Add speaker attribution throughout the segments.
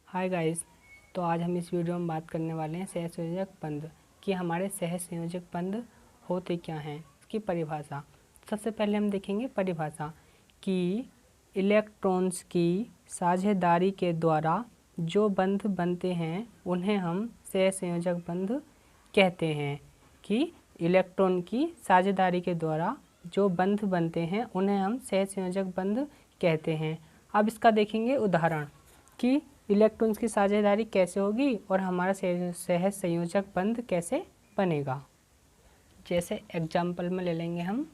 Speaker 1: Hi guys. तो आज हम इस वीडियो में बात करने वाले हैं सहसंयोजक बंध कि हमारे सहसंयोजक बंध होते क्या हैं, इसकी परिभाषा। सबसे पहले हम देखेंगे परिभाषा कि इलेक्ट्रॉन्स की साझेदारी के द्वारा जो बंध बनते हैं उन्हें हम सहसंयोजक बंध कहते हैं। कि इलेक्ट्रॉन की साझेदारी के द्वारा जो बंध बनते हैं उन्हें हम सहसंयोजक बंध कहते हैं। अब इसका देखेंगे उदाहरण कि इलेक्ट्रॉन्स की साझेदारी कैसे होगी और हमारा सहसंयोजक बंध कैसे बनेगा। जैसे एग्जाम्पल में ले लेंगे हम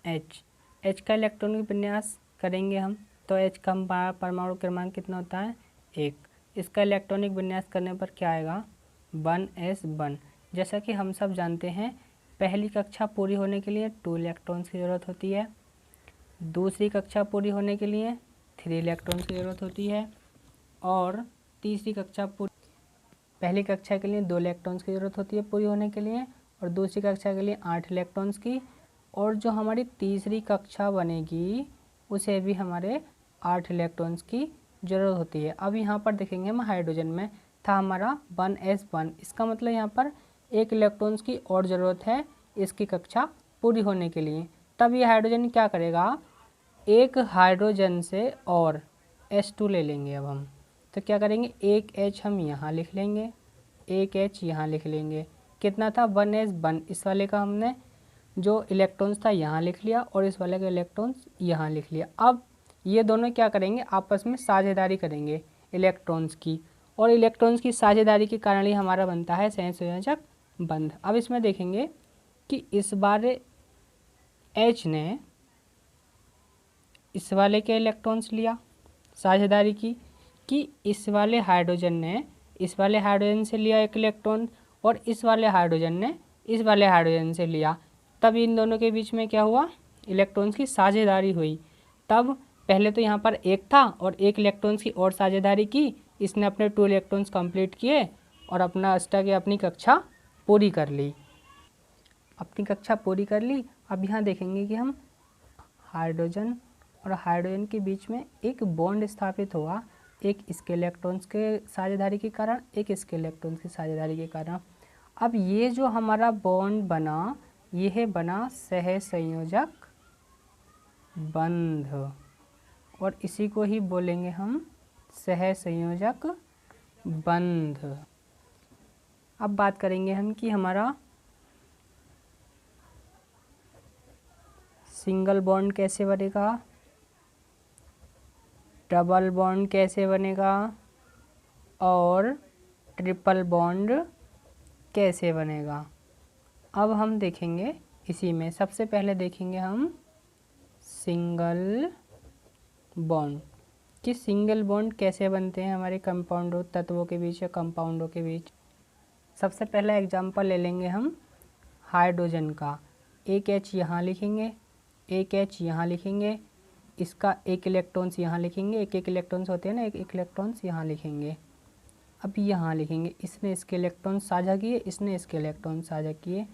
Speaker 1: H का इलेक्ट्रॉन विन्यास करेंगे हम, तो H का परमाणु क्रमांक कितना होता है 1। इसका इलेक्ट्रॉनिक विन्यास करने पर क्या आएगा 1s1। जैसा कि हम सब जानते हैं पहली कक्षा पूरी होने के लिए 2 इलेक्ट्रॉन्स की ज़रूरत होती है, दूसरी कक्षा पूरी होने के लिए 3 इलेक्ट्रॉन्स की ज़रूरत होती है और तीसरी कक्षा पहली कक्षा के लिए 2 इलेक्ट्रॉन्स की ज़रूरत होती है पूरी होने के लिए और दूसरी कक्षा के लिए 8 इलेक्ट्रॉन्स की, और जो हमारी तीसरी कक्षा बनेगी उसे भी हमारे 8 इलेक्ट्रॉन्स की ज़रूरत होती है। अब यहाँ पर देखेंगे हम हाइड्रोजन में था हमारा 1s1, इसका मतलब यहाँ पर 1 इलेक्ट्रॉन्स की और ज़रूरत है इसकी कक्षा पूरी होने के लिए। तब ये हाइड्रोजन क्या करेगा, एक हाइड्रोजन से और H2 ले लेंगे। अब हम तो क्या करेंगे, एक H हम यहाँ लिख लेंगे, एक H यहाँ लिख लेंगे। कितना था 1s1, इस वाले का हमने जो इलेक्ट्रॉन्स था यहाँ लिख लिया और इस वाले का इलेक्ट्रॉन्स यहाँ लिख लिया। अब ये दोनों क्या करेंगे, आपस में साझेदारी करेंगे इलेक्ट्रॉन्स की, और इलेक्ट्रॉन्स की साझेदारी के कारण ही हमारा बनता है सहसंयोजक बंध। अब इसमें देखेंगे कि इस बार H ने इस वाले के इलेक्ट्रॉन्स लिया, साझेदारी की कि इस वाले हाइड्रोजन ने इस वाले हाइड्रोजन से लिया एक इलेक्ट्रॉन और इस वाले हाइड्रोजन ने इस वाले हाइड्रोजन से लिया। तब इन दोनों के बीच में क्या हुआ, इलेक्ट्रॉन्स की साझेदारी हुई। तब पहले तो यहाँ पर एक था और एक इलेक्ट्रॉन्स की और साझेदारी की, इसने अपने 2 इलेक्ट्रॉन्स कंप्लीट किए और अपनी कक्षा पूरी कर ली, अपनी कक्षा पूरी कर ली। अब यहाँ देखेंगे कि हम हाइड्रोजन और हाइड्रोजन के बीच में एक बॉन्ड स्थापित हुआ, एक इसके इलेक्ट्रॉन्स के साझेदारी के कारण, एक इसके इलेक्ट्रॉन्स की साझेदारी के कारण। अब ये जो हमारा बॉन्ड बना यह बना सहसंयोजक बंध, और इसी को ही बोलेंगे हम सहसंयोजक बंध। अब बात करेंगे हम कि हमारा सिंगल बॉन्ड कैसे बनेगा, डबल बॉन्ड कैसे बनेगा और ट्रिपल बॉन्ड कैसे बनेगा। अब हम देखेंगे इसी में सबसे पहले देखेंगे हम सिंगल बॉन्ड कि सिंगल बॉन्ड कैसे बनते हैं हमारे कंपाउंड तत्वों के बीच या कंपाउंडों के बीच। सबसे पहला एग्जांपल ले लेंगे हम हाइड्रोजन का, एक H यहाँ लिखेंगे, एक H यहाँ लिखेंगे, इसका एक इलेक्ट्रॉन्स यहाँ लिखेंगे, एक एक इलेक्ट्रॉन्स होते हैं ना, एक एक इलेक्ट्रॉन्स यहाँ लिखेंगे। अब यहाँ लिखेंगे इसने इसके इलेक्ट्रॉन्स साझा किए, इसने इसके इलेक्ट्रॉन्स साझा किए।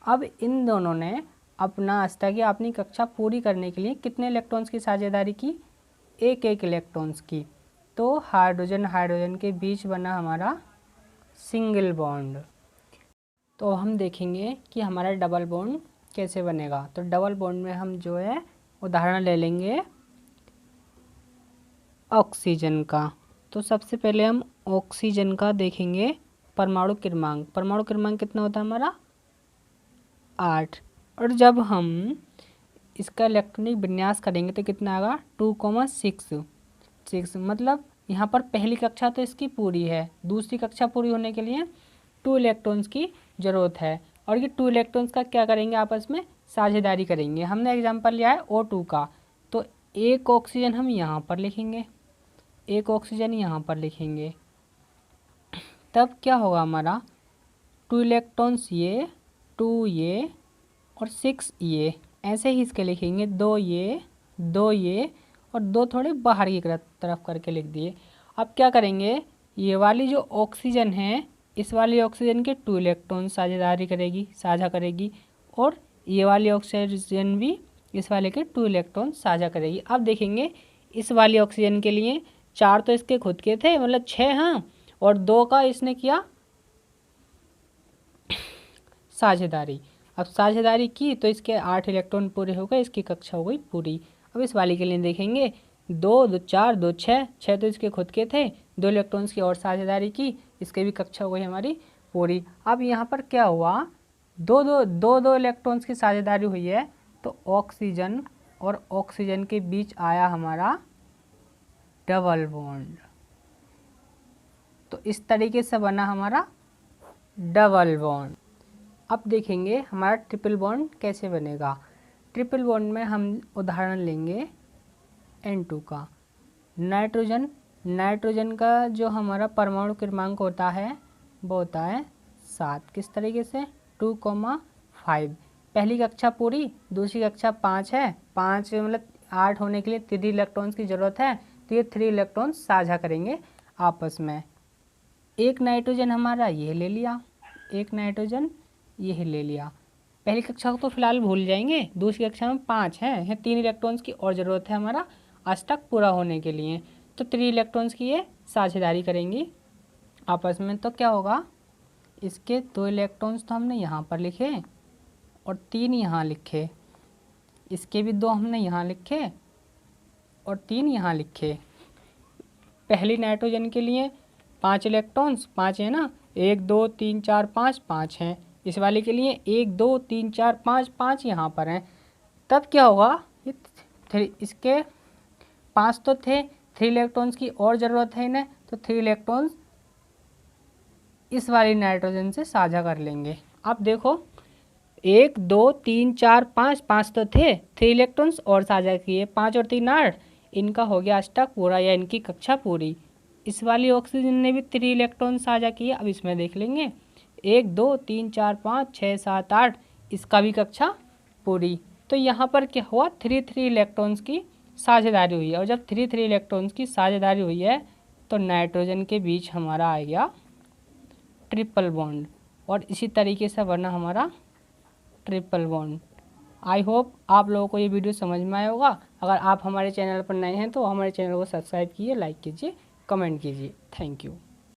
Speaker 1: अब इन दोनों ने अपनी कक्षा पूरी करने के लिए कितने इलेक्ट्रॉन्स की साझेदारी की, एक एक इलेक्ट्रॉन्स की। तो हाइड्रोजन हाइड्रोजन के बीच बना हमारा सिंगल बॉन्ड। तो हम देखेंगे कि हमारा डबल बॉन्ड कैसे बनेगा। तो डबल बॉन्ड में हम जो है उदाहरण ले लेंगे ऑक्सीजन का। तो सबसे पहले हम ऑक्सीजन का देखेंगे परमाणु क्रमांक। परमाणु क्रमांक कितना होता है हमारा 8, और जब हम इसका इलेक्ट्रॉनिक विन्यास करेंगे तो कितना आएगा 2,6 मतलब यहाँ पर पहली कक्षा तो इसकी पूरी है, दूसरी कक्षा पूरी होने के लिए 2 इलेक्ट्रॉन्स की ज़रूरत है, और ये 2 इलेक्ट्रॉन्स का क्या करेंगे आपस में साझेदारी करेंगे। हमने एग्जांपल लिया है O2 का, तो एक ऑक्सीजन हम यहाँ पर लिखेंगे, एक ऑक्सीजन यहाँ पर लिखेंगे। तब क्या होगा हमारा 2 इलेक्ट्रॉन्स ये, 2 ये और 6 ये, ऐसे ही इसके लिखेंगे 2 ये, 2 ये और 2 थोड़े बाहर की तरफ करके लिख दिए। अब क्या करेंगे, ये वाली जो ऑक्सीजन है इस वाली ऑक्सीजन के 2 इलेक्ट्रॉन साझा करेगी और ये वाली ऑक्सीजन भी इस वाले के 2 इलेक्ट्रॉन साझा करेगी। अब देखेंगे इस वाली ऑक्सीजन के लिए 4 तो इसके खुद के थे, मतलब 6, हाँ, और 2 का इसने किया साझेदारी। अब साझेदारी की तो इसके 8 इलेक्ट्रॉन पूरे हो गए, इसकी कक्षा हो गई पूरी। अब इस वाली के लिए देखेंगे, 2 2 4 2 6, 6 तो इसके खुद के थे, 2 इलेक्ट्रॉन्स की और साझेदारी की, इसके भी कक्षा हो गई हमारी पूरी। अब यहाँ पर क्या हुआ, दो इलेक्ट्रॉन्स की साझेदारी हुई है, तो ऑक्सीजन और ऑक्सीजन के बीच आया हमारा डबल बॉन्ड। तो इस तरीके से बना हमारा डबल बॉन्ड। अब देखेंगे हमारा ट्रिपल बॉन्ड कैसे बनेगा। ट्रिपल बॉन्ड में हम उदाहरण लेंगे N2 का। नाइट्रोजन का जो हमारा परमाणु क्रमांक होता है वो होता है 7। किस तरीके से, 2,5। पहली कक्षा पूरी, दूसरी कक्षा 5 है। 5 मतलब 8 होने के लिए 3 इलेक्ट्रॉन्स की ज़रूरत है, तो ये 3 इलेक्ट्रॉन्स साझा करेंगे आपस में। एक नाइट्रोजन हमारा ये ले लिया, एक नाइट्रोजन ये ले लिया। पहली कक्षा को तो फिलहाल भूल जाएंगे, दूसरी कक्षा में 5 है, 3 इलेक्ट्रॉन्स की और ज़रूरत है हमारा अष्टक पूरा होने के लिए, तो 3 इलेक्ट्रॉन्स की ये साझेदारी करेंगी आपस में। तो क्या होगा, इसके 2 इलेक्ट्रॉन्स तो हमने यहाँ पर लिखे और 3 यहाँ लिखे, इसके भी 2 हमने यहाँ लिखे और 3 यहाँ लिखे। पहली नाइट्रोजन के लिए 5 इलेक्ट्रॉन्स, 5 है ना, 1 2 3 4 5, 5 हैं। इस वाले के लिए 1 2 3 4 5, 5 यहाँ पर हैं। तब क्या होगा, इसके 5 तो थे, 3 इलेक्ट्रॉन्स की और ज़रूरत है इन्हें, तो 3 इलेक्ट्रॉन्स इस वाली नाइट्रोजन से साझा कर लेंगे। अब देखो, 1 2 3 4 5, 5 तो थे, 3 इलेक्ट्रॉन्स और साझा किए, 5 और 3 8, इनका हो गया अष्टक पूरा या इनकी कक्षा पूरी। इस वाली ऑक्सीजन ने भी 3 इलेक्ट्रॉन साझा किए। अब इसमें देख लेंगे, 1 2 3 4 5 6 7 8, इसका भी कक्षा पूरी। तो यहाँ पर क्या हुआ, 3 इलेक्ट्रॉन्स की साझेदारी हुई है, और जब 3 इलेक्ट्रॉन्स की साझेदारी हुई है तो नाइट्रोजन के बीच हमारा आ गया ट्रिपल बॉन्ड, और इसी तरीके से बना हमारा ट्रिपल बॉन्ड। आई होप आप लोगों को ये वीडियो समझ में आया होगा। अगर आप हमारे चैनल पर नए हैं तो हमारे चैनल को सब्सक्राइब कीजिए, लाइक कीजिए, कमेंट कीजिए। Thank you.